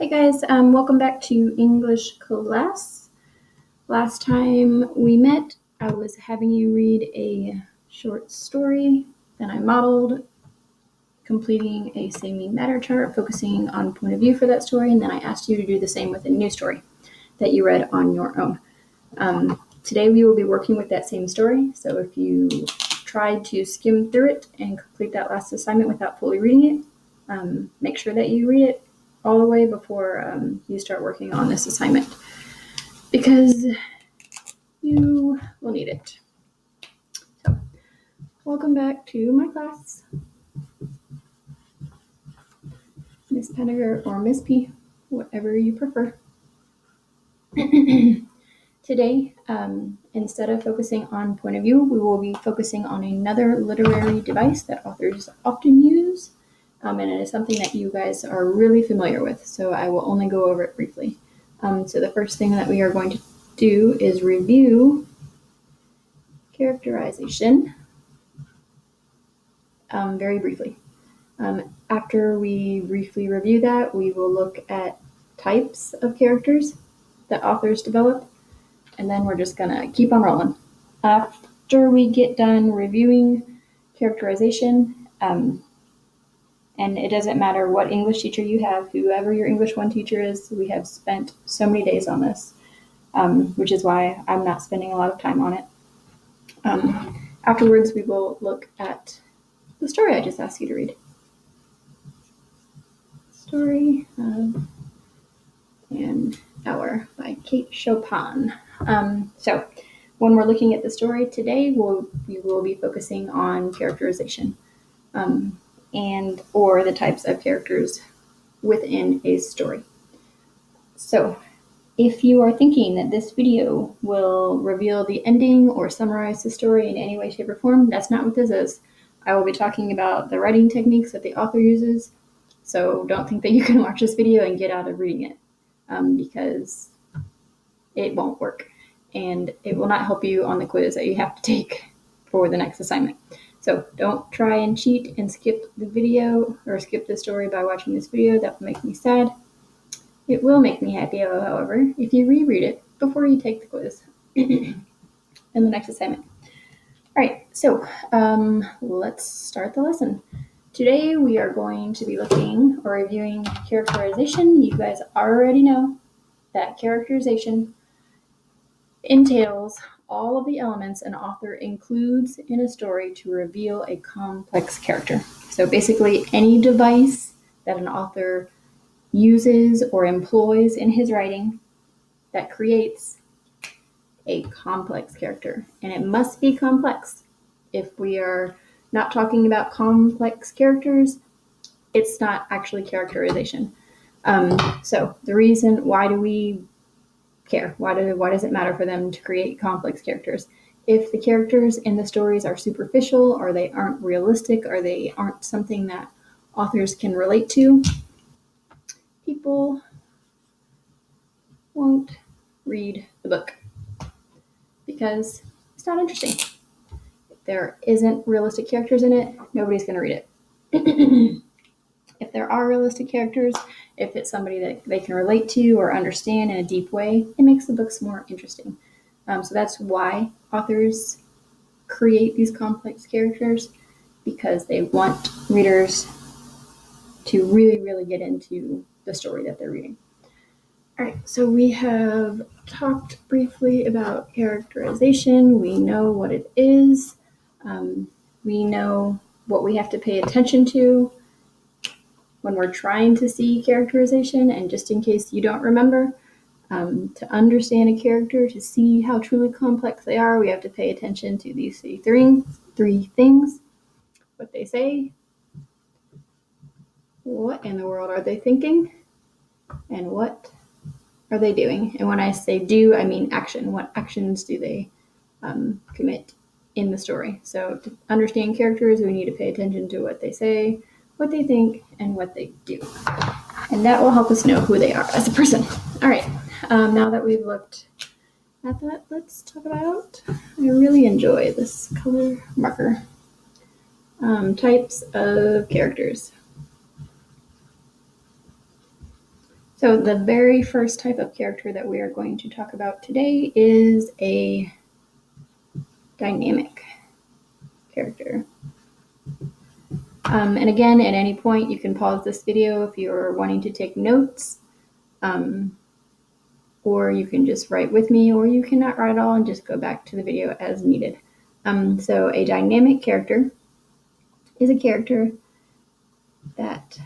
Hey guys, welcome back to English class. Last time we met, I was having you read a short story, then I modeled, completing a same matter chart, focusing on point of view for that story, and then I asked you to do the same with a new story that you read on your own. Today we will be working with that same story, so if you tried to skim through it and complete that last assignment without fully reading it, make sure that you read it all the way before you start working on this assignment, because you will need it. So, welcome back to my class, Miss Penniger or Miss P, whatever you prefer. Today, instead of focusing on point of view, we will be focusing on another literary device that authors often use, and it is something that you guys are really familiar with, so I will only go over it briefly. So the first thing that we are going to do is review characterization very briefly. After we briefly review that, we will look at types of characters that authors develop, and then we're just gonna keep on rolling. After we get done reviewing characterization, and it doesn't matter what English teacher you have, whoever your English 1 teacher is, we have spent so many days on this, which is why I'm not spending a lot of time on it. Afterwards, we will look at the story I just asked you to read. Story of an Hour by Kate Chopin. So when we're looking at the story today, we will be focusing on characterization and or the types of characters within a story. So if you are thinking that this video will reveal the ending or summarize the story in any way, shape, or form, that's not what this is. I will be talking about the writing techniques that the author uses, so don't think that you can watch this video and get out of reading it, because it won't work, and it will not help you on the quiz that you have to take for the next assignment. So don't try and cheat and skip the video or skip the story by watching this video. That will make me sad. It will make me happy, however, if you reread it before you take the quiz in the next assignment. All right, so let's start the lesson. Today we are going to be looking or reviewing characterization. You guys already know that characterization entails all of the elements an author includes in a story to reveal a complex character. So basically, any device that an author uses or employs in his writing that creates a complex character. And it must be complex. If we are not talking about complex characters, it's not actually characterization. So the reason, why do we care? Why does it matter for them to create complex characters? If the characters in the stories are superficial, or they aren't realistic, or they aren't something that authors can relate to, people won't read the book because it's not interesting. If there isn't realistic characters in it, nobody's going to read it. If there are realistic characters, if it's somebody that they can relate to or understand in a deep way, it makes the books more interesting. So that's why authors create these complex characters, because they want readers to really, really get into the story that they're reading. All right, so we have talked briefly about characterization. We know what it is. We know what we have to pay attention to when we're trying to see characterization. And just in case you don't remember, to understand a character, to see how truly complex they are, we have to pay attention to these three things: what they say, what in the world are they thinking, and what are they doing. And when I say do, I mean action. What actions do they commit in the story? So to understand characters, we need to pay attention to what they say, what they think, and what they do. And that will help us know who they are as a person. All right, now that we've looked at that, let's talk about, I really enjoy this color marker, types of characters. So the very first type of character that we are going to talk about today is a dynamic character. And again, at any point, you can pause this video if you're wanting to take notes, or you can just write with me, or you cannot write at all and just go back to the video as needed. So a dynamic character is a character that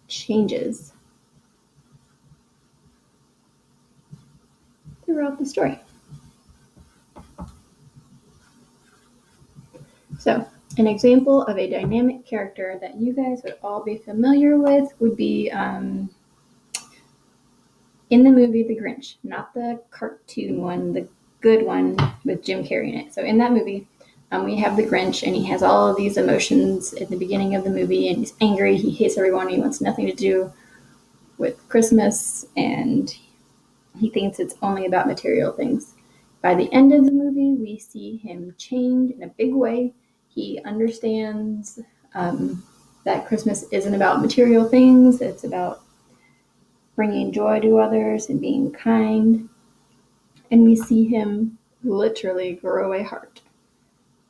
changes throughout the story. So an example of a dynamic character that you guys would all be familiar with would be in the movie The Grinch, not the cartoon one, the good one with Jim Carrey in it. So in that movie, we have the Grinch, and he has all of these emotions at the beginning of the movie, and he's angry, he hates everyone, he wants nothing to do with Christmas, and he thinks it's only about material things. By the end of the movie, we see him change in a big way. He understands that Christmas isn't about material things, it's about bringing joy to others and being kind. And we see him literally grow a heart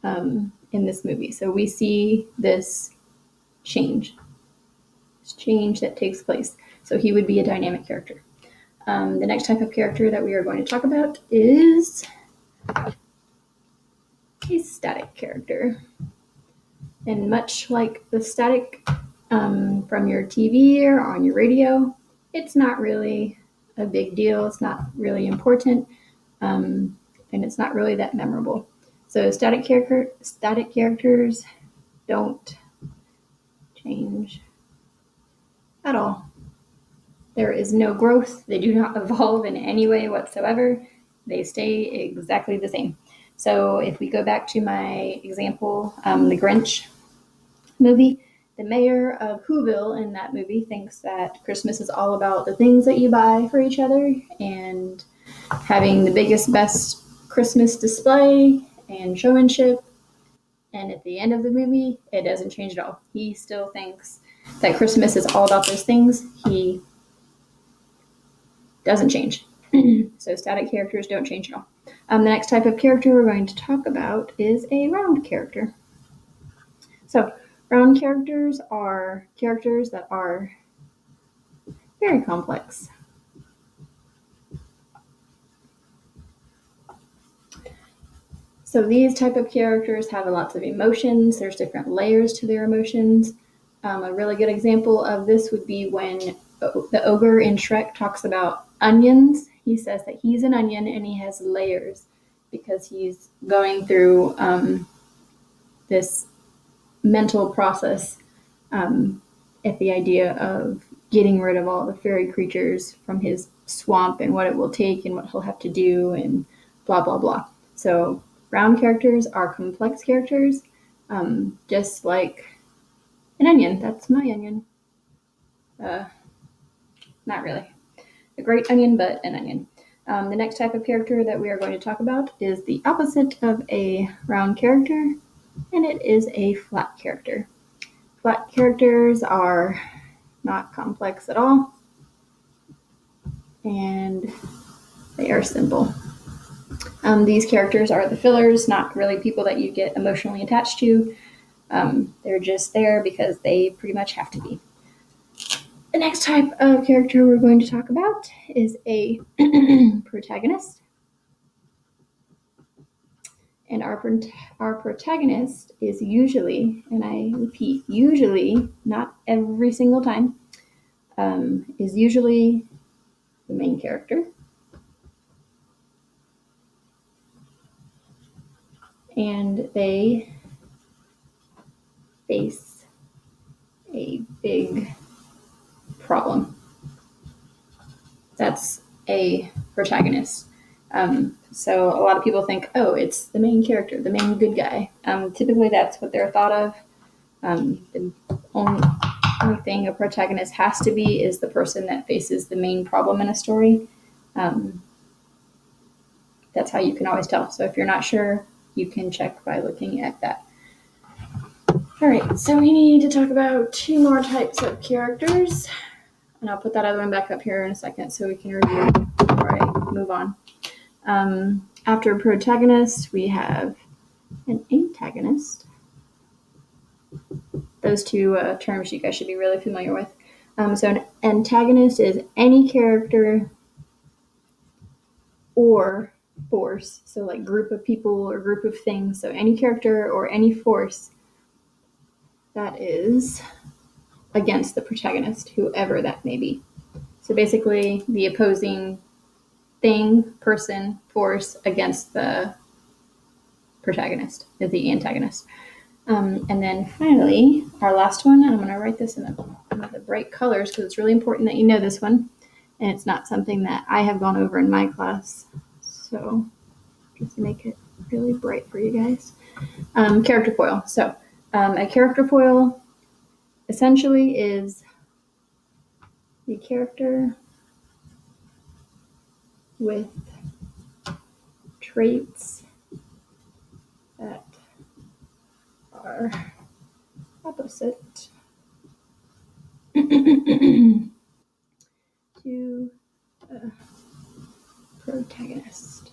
in this movie. So we see this change that takes place. So he would be a dynamic character. The next type of character that we are going to talk about is a static character. And much like the static from your TV or on your radio, it's not really a big deal. It's not really important, and it's not really that memorable. So static characters don't change at all. There is no growth. They do not evolve in any way whatsoever. They stay exactly the same. So if we go back to my example, the Grinch movie, the mayor of Whoville in that movie thinks that Christmas is all about the things that you buy for each other and having the biggest, best Christmas display and showmanship. And at the end of the movie, it doesn't change at all. He still thinks that Christmas is all about those things. He doesn't change. So static characters don't change at all. The next type of character we're going to talk about is a round character. So round characters are characters that are very complex. So these type of characters have lots of emotions. There's different layers to their emotions. A really good example of this would be when the ogre in Shrek talks about onions. He says that he's an onion and he has layers because he's going through this mental process at the idea of getting rid of all the fairy creatures from his swamp and what it will take and what he'll have to do and blah, blah, blah. So round characters are complex characters, just like an onion. That's my onion. Not really a great onion, but an onion. The next type of character that we are going to talk about is the opposite of a round character, and it is a flat character. Flat characters are not complex at all, and they are simple. These characters are the fillers, not really people that you get emotionally attached to. They're just there because they pretty much have to be. The next type of character we're going to talk about is a protagonist. And our protagonist is usually, and I repeat, usually, not every single time, is usually the main character. And they face a big problem. That's a protagonist. So a lot of people think, oh, it's the main character, the main good guy. Typically that's what they're thought of. The only thing a protagonist has to be is the person that faces the main problem in a story. That's how you can always tell. So if you're not sure, you can check by looking at that. All right, so we need to talk about two more types of characters. And I'll put that other one back up here in a second so we can review before I move on. After a protagonist, we have an antagonist. Those two terms you guys should be really familiar with. So an antagonist is any character or force, so like group of people or group of things. So any character or any force that is against the protagonist, whoever that may be. So basically the opposing thing, person, force against the protagonist is the antagonist. And then finally, our last one, and I'm going to write this in the bright colors because it's really important that you know this one. And it's not something that I have gone over in my class. So just make it really bright for you guys. Character foil. So a character foil essentially is the character with traits that are opposite to the protagonist.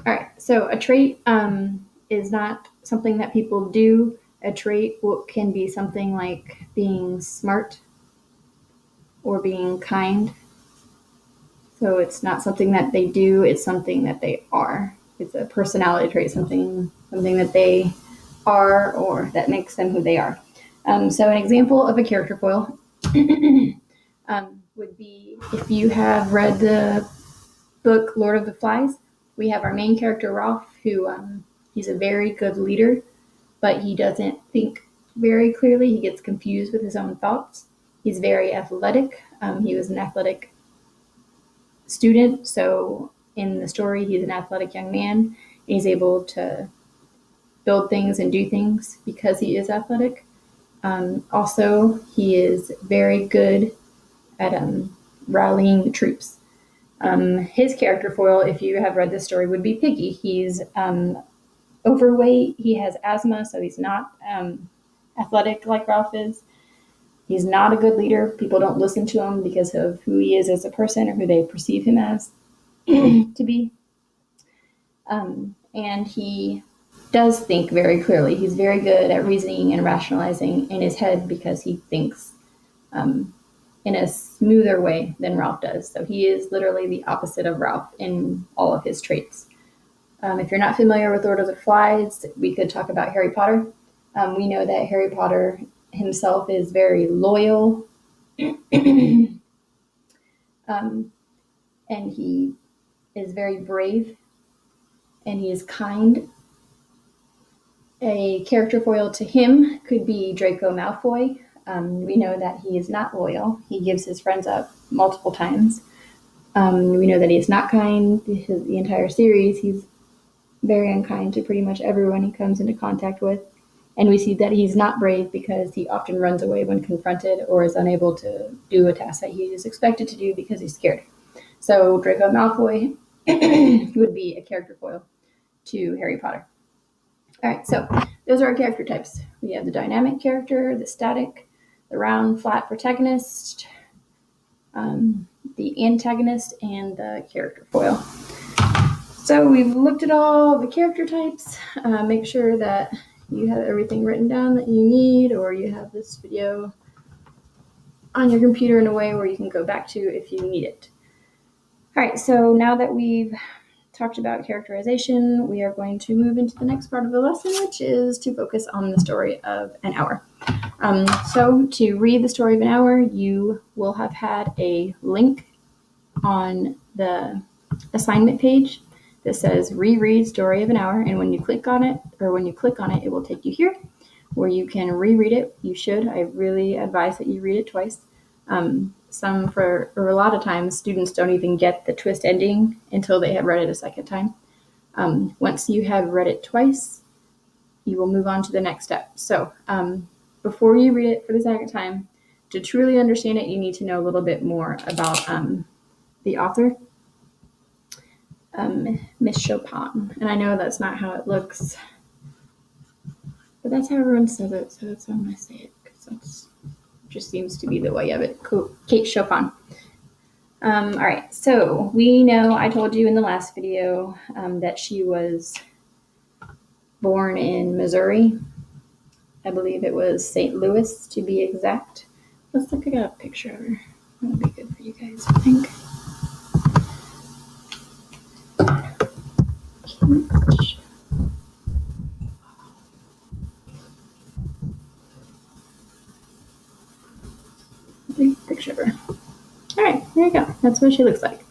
All right, so a trait is not something that people do. A trait can be something like being smart or being kind. So it's not something that they do, it's something that they are. It's a personality trait, something that they are or that makes them who they are. So an example of a character foil would be if you have read the book Lord of the Flies. We have our main character Ralph, who he's a very good leader, but he doesn't think very clearly. He gets confused with his own thoughts. He's very athletic. He was an athletic student, so in the story he's an athletic young man. He's able to build things and do things because he is athletic. Also, he is very good at rallying the troops. His character foil, if you have read this story, would be Piggy. He's overweight, he has asthma, so he's not athletic like Ralph is. He's not a good leader. People don't listen to him because of who he is as a person or who they perceive him as to be. And he does think very clearly. He's very good at reasoning and rationalizing in his head because he thinks in a smoother way than Ralph does. So he is literally the opposite of Ralph in all of his traits. If you're not familiar with Lord of the Flies, we could talk about Harry Potter. We know that Harry Potter himself is very loyal, and he is very brave, and he is kind. A character foil to him could be Draco Malfoy. We know that he is not loyal. He gives his friends up multiple times. We know that he is not kind. The entire series, he's very unkind to pretty much everyone he comes into contact with. And we see that he's not brave because he often runs away when confronted or is unable to do a task that he is expected to do because he's scared. So Draco Malfoy would be a character foil to Harry Potter. All right, so those are our character types. We have the dynamic character, the static, the round, flat protagonist, the antagonist, and the character foil. So we've looked at all the character types. Make sure that you have everything written down that you need, or you have this video on your computer in a way where you can go back to if you need it. All right, so now that we've talked about characterization, we are going to move into the next part of the lesson, which is to focus on the story of an hour. So to read the story of an hour, you will have had a link on the assignment page that says reread story of an hour, and when you click on it, it will take you here where you can reread it. You should. I really advise that you read it twice. A lot of times, students don't even get the twist ending until they have read it a second time. Once you have read it twice, you will move on to the next step. So before you read it for the second time, to truly understand it, you need to know a little bit more about the author, Miss Chopin. And I know that's not how it looks, but that's how everyone says it, so that's how I'm going to say it, because that's just seems to be the way of it. Kate Chopin. All right, so we know, I told you in the last video that she was born in Missouri. I believe it was St. Louis to be exact. Let's look at a picture of her. That'll be good for you guys, I think. Big picture of her. All right, there you go. That's what she looks like.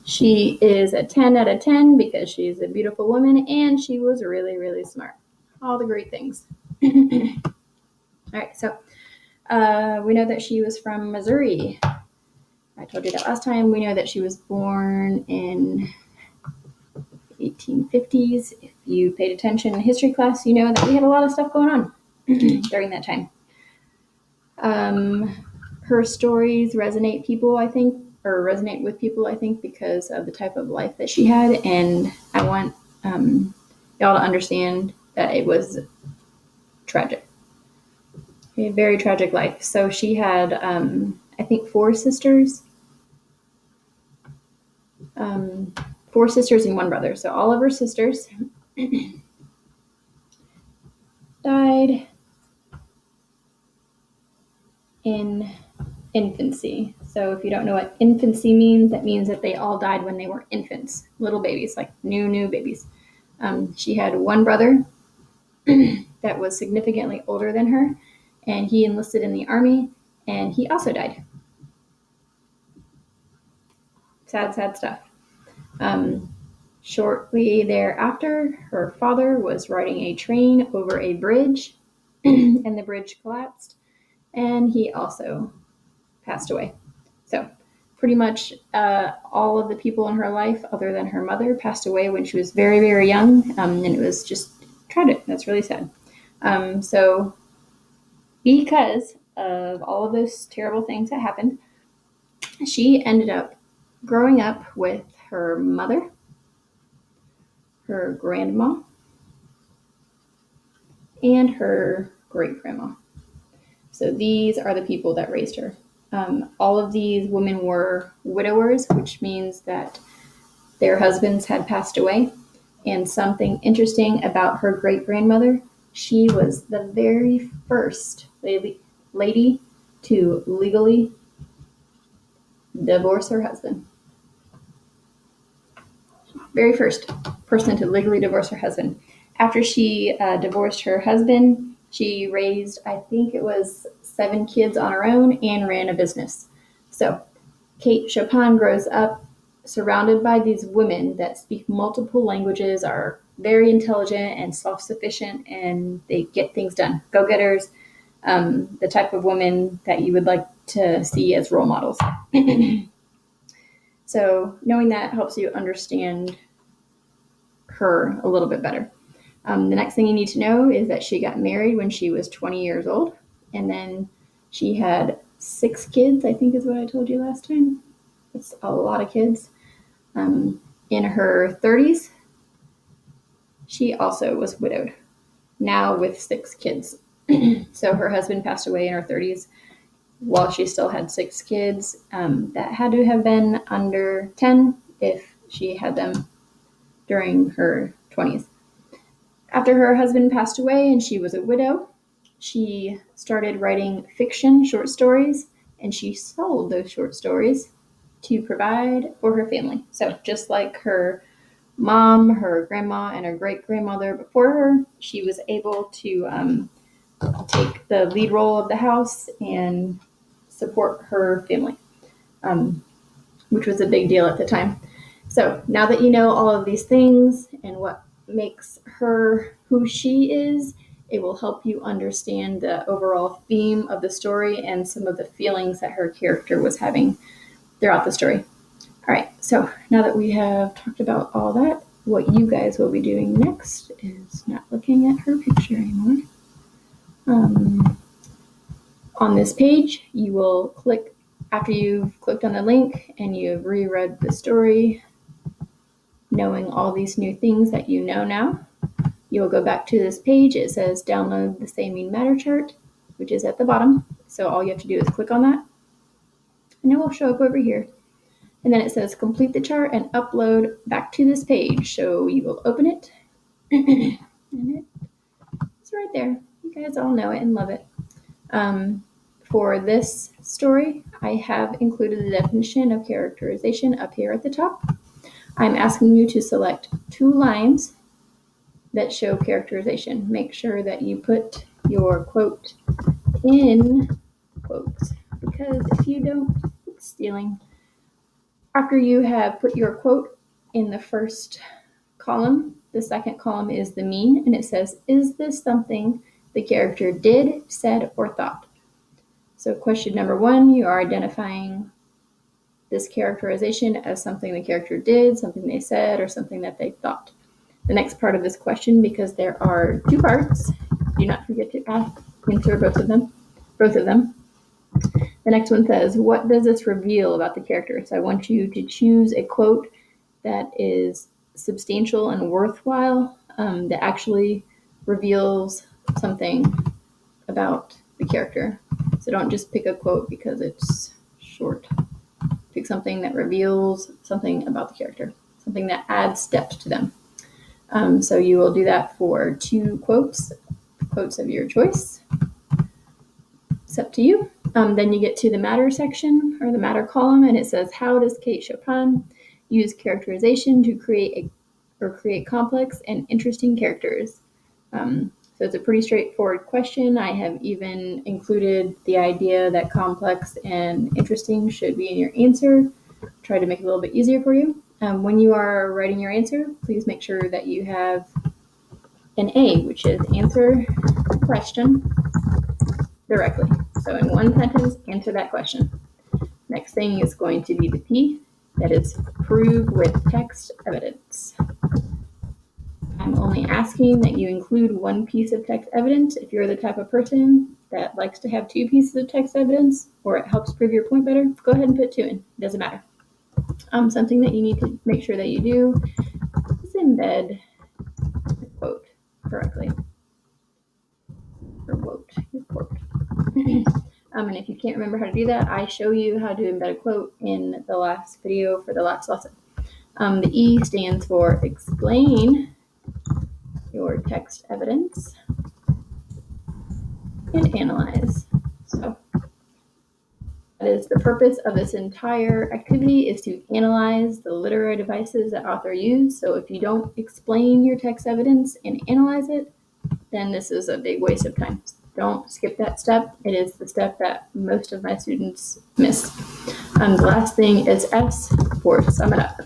She is a 10 out of 10 because she's a beautiful woman and she was really, really smart. All the great things. All right, so we know that she was from Missouri. I told you that last time. We know that she was born in 1850s. If you paid attention in history class, you know that we had a lot of stuff going on during that time. Her stories resonate with people, I think, because of the type of life that she had. And I want y'all to understand that it was tragic. A very tragic life. So she had, I think, 4 sisters. 4 sisters and 1 brother. So all of her sisters died in infancy. So if you don't know what infancy means, that means that they all died when they were infants, little babies, like new babies. She had 1 brother that was significantly older than her, and he enlisted in the army, and he also died. Sad stuff. Shortly thereafter, her father was riding a train over a bridge, and the bridge collapsed, and he also passed away. So pretty much all of the people in her life, other than her mother, passed away when she was very, very young, and it was just tragic. That's really sad. So because of all of those terrible things that happened, she ended up growing up with her mother, her grandma, and her great-grandma. So these are the people that raised her. All of these women were widowers, which means that their husbands had passed away. And something interesting about her great-grandmother, she was the very first lady to legally divorce her husband. Very first person to legally divorce her husband. After she divorced her husband, she raised, I think it was 7 kids on her own and ran a business. So Kate Chopin grows up surrounded by these women that speak multiple languages, are very intelligent and self-sufficient, and they get things done. Go-getters, the type of women that you would like to see as role models. So knowing that helps you understand her a little bit better. The next thing you need to know is that she got married when she was 20 years old, and then she had 6 kids, I think is what I told you last time. It's a lot of kids. In her 30s, she also was widowed, now with 6 kids. So her husband passed away in her 30s while she still had 6 kids. That had to have been under 10 if she had them during her 20s. After her husband passed away and she was a widow, she started writing fiction, short stories, and she sold those short stories to provide for her family. So just like her mom, her grandma, and her great-grandmother before her, she was able to take the lead role of the house and support her family, which was a big deal at the time. So now that you know all of these things and what makes her who she is, it will help you understand the overall theme of the story and some of the feelings that her character was having throughout the story. All right, so now that we have talked about all that, what you guys will be doing next is not looking at her picture anymore. On this page, you will click, after you've clicked on the link and you've reread the story, knowing all these new things that you know now, you will go back to this page. It says download the Say Mean Matter chart, which is at the bottom. So all you have to do is click on that, and it will show up over here. And then it says complete the chart and upload back to this page. So you will open it, and it's right there. You guys all know it and love it. For this story, I have included the definition of characterization up here at the top. I'm asking you to select 2 lines that show characterization. Make sure that you put your quote in quotes, because if you don't, it's stealing. After you have put your quote in the first column, the second column is the mean, and it says, is this something the character did, said, or thought? So question number 1, you are identifying this characterization as something the character did, something they said, or something that they thought. The next part of this question, because there are 2 parts, do not forget to answer both of them. The next one says, what does this reveal about the character? So I want you to choose a quote that is substantial and worthwhile, that actually reveals something about the character. So don't just pick a quote because it's short. Pick something that reveals something about the character, something that adds depth to them. So you will do that for 2 quotes of your choice. It's up to you. Then you get to the matter section, or the matter column, and it says, how does Kate Chopin use characterization to create complex and interesting characters? So it's a pretty straightforward question. I have even included the idea that complex and interesting should be in your answer. Try to make it a little bit easier for you. When you are writing your answer, please make sure that you have an A, which is answer the question directly. So in 1 sentence, answer that question. Next thing is going to be the P, that is prove with text evidence. I'm only asking that you include 1 piece of text evidence. If you're the type of person that likes to have 2 pieces of text evidence, or it helps prove your point better, go ahead and put 2 in. It doesn't matter. Something that you need to make sure that you do is embed the quote correctly. Or quote, your quote. And if you can't remember how to do that, I show you how to embed a quote in the last video for the last lesson. The E stands for explain your text evidence and analyze. So that is the purpose of this entire activity, is to analyze the literary devices that author used. So if you don't explain your text evidence and analyze it, then this is a big waste of time. Don't skip that step. It is the step that most of my students miss. The last thing is S for sum it up.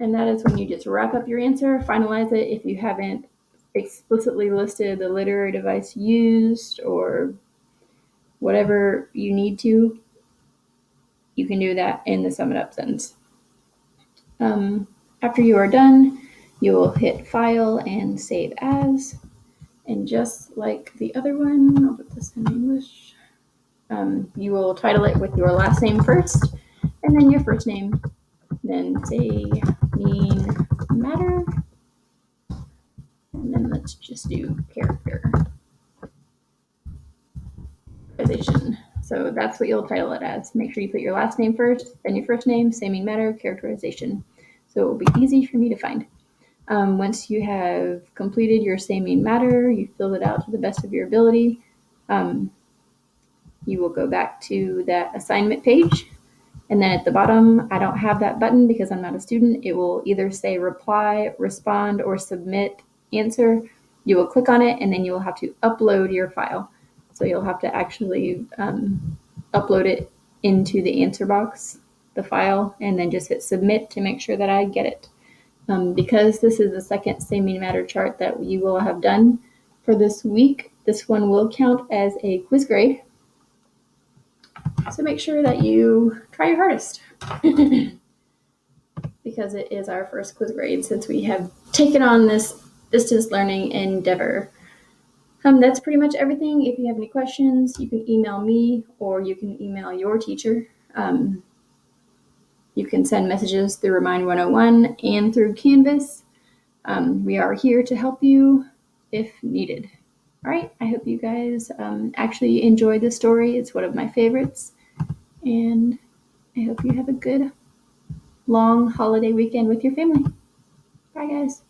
And that is when you just wrap up your answer, finalize it. If you haven't explicitly listed the literary device used or whatever you need to, you can do that in the sum it up sentence. After you are done, you will hit File and Save As. And just like the other one, I'll put this in English, you will title it with your last name first, and then your first name, then say mean matter, and then let's just do characterization. So that's what you'll title it as. Make sure you put your last name first, then your first name, say mean matter, characterization. So it will be easy for me to find. Once you have completed your say mean matter, you filled it out to the best of your ability, you will go back to that assignment page. And then at the bottom, I don't have that button because I'm not a student. It will either say reply, respond, or submit answer. You will click on it, and then you will have to upload your file. So you'll have to actually upload it into the answer box, the file, and then just hit submit to make sure that I get it. Because this is the second say mean matter chart that you will have done for this week, this one will count as a quiz grade. So make sure that you try your hardest because it is our first quiz grade since we have taken on this distance learning endeavor. That's pretty much everything. If you have any questions, you can email me or you can email your teacher. You can send messages through Remind 101 and through Canvas. We are here to help you. if needed. All right, I hope you guys actually enjoyed the story. It's one of my favorites, and I hope you have a good long holiday weekend with your family. Bye, guys.